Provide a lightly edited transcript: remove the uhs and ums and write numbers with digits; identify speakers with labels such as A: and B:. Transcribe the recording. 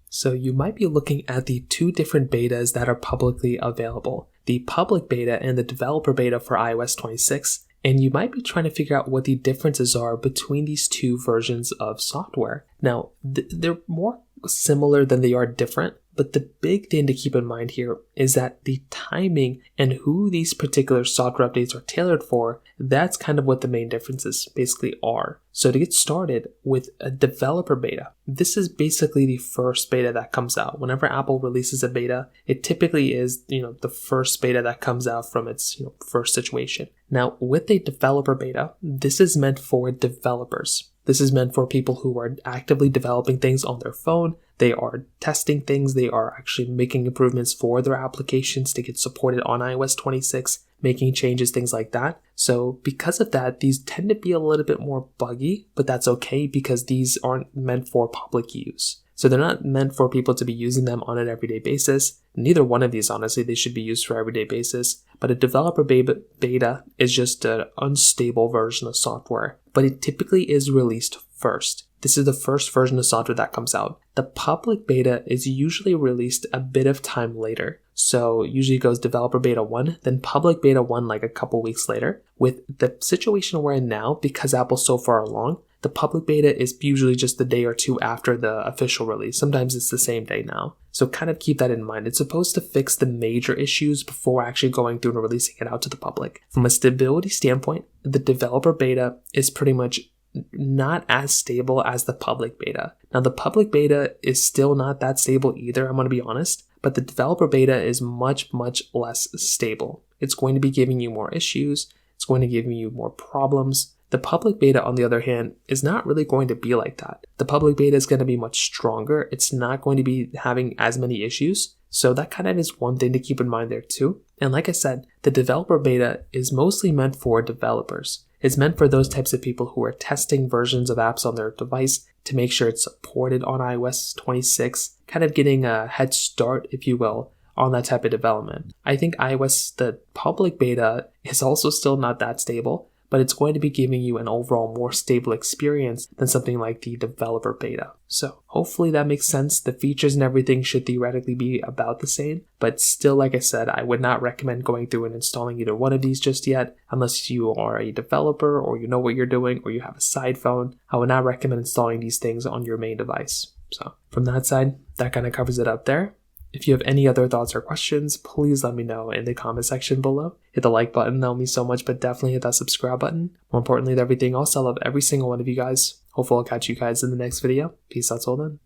A: So you might be looking at the two different betas that are publicly available, the public beta and the developer beta for iOS 26, and you might be trying to figure out what the differences are between these two versions of software. Now, they're more similar than they are different, but the big thing to keep in mind here is that the timing and who these particular software updates are tailored for, that's kind of what the main differences basically are. So to get started with a developer beta, this is basically the first beta that comes out. Whenever Apple releases a beta, it typically is, the first beta that comes out from its, first situation. Now, with a developer beta, this is meant for developers. This is meant for people who are actively developing things on their phone. They are testing things. They are actually making improvements for their applications to get supported on iOS 26, making changes, things like that. So because of that, these tend to be a little bit more buggy, but that's okay because these aren't meant for public use. So they're not meant for people to be using them on an everyday basis. Neither one of these, honestly, they should be used for everyday basis. But a developer beta is just an unstable version of software, but it typically is released first. This is the first version of software that comes out. The public beta is usually released a bit of time later. So usually it goes developer beta 1, then public beta 1 like a couple weeks later. With the situation we're in now, because Apple's so far along, the public beta is usually just a day or two after the official release. Sometimes it's the same day now. So kind of keep that in mind. It's supposed to fix the major issues before actually going through and releasing it out to the public. From a stability standpoint, the developer beta is pretty much not as stable as the public beta. Now, the public beta is still not that stable either, I'm going to be honest, but the developer beta is much, much less stable. It's going to be giving you more issues. It's going to give you more problems. The public beta, on the other hand, is not really going to be like that. The public beta is going to be much stronger. It's not going to be having as many issues. So that kind of is one thing to keep in mind there too. And like I said, the developer beta is mostly meant for developers. It's meant for those types of people who are testing versions of apps on their device to make sure it's supported on iOS 26, kind of getting a head start, if you will, on that type of development. I think iOS, the public beta, is also still not that stable, but it's going to be giving you an overall more stable experience than something like the developer beta. So hopefully that makes sense. The features and everything should theoretically be about the same, but still, like I said, I would not recommend going through and installing either one of these just yet, unless you are a developer or you know what you're doing or you have a side phone. I would not recommend installing these things on your main device. So from that side, that kind of covers it up there. If you have any other thoughts or questions, please let me know in the comment section below. Hit the like button, that'll mean so much, but definitely hit that subscribe button. More importantly than everything else, I love every single one of you guys. Hopefully I'll catch you guys in the next video. Peace out till then.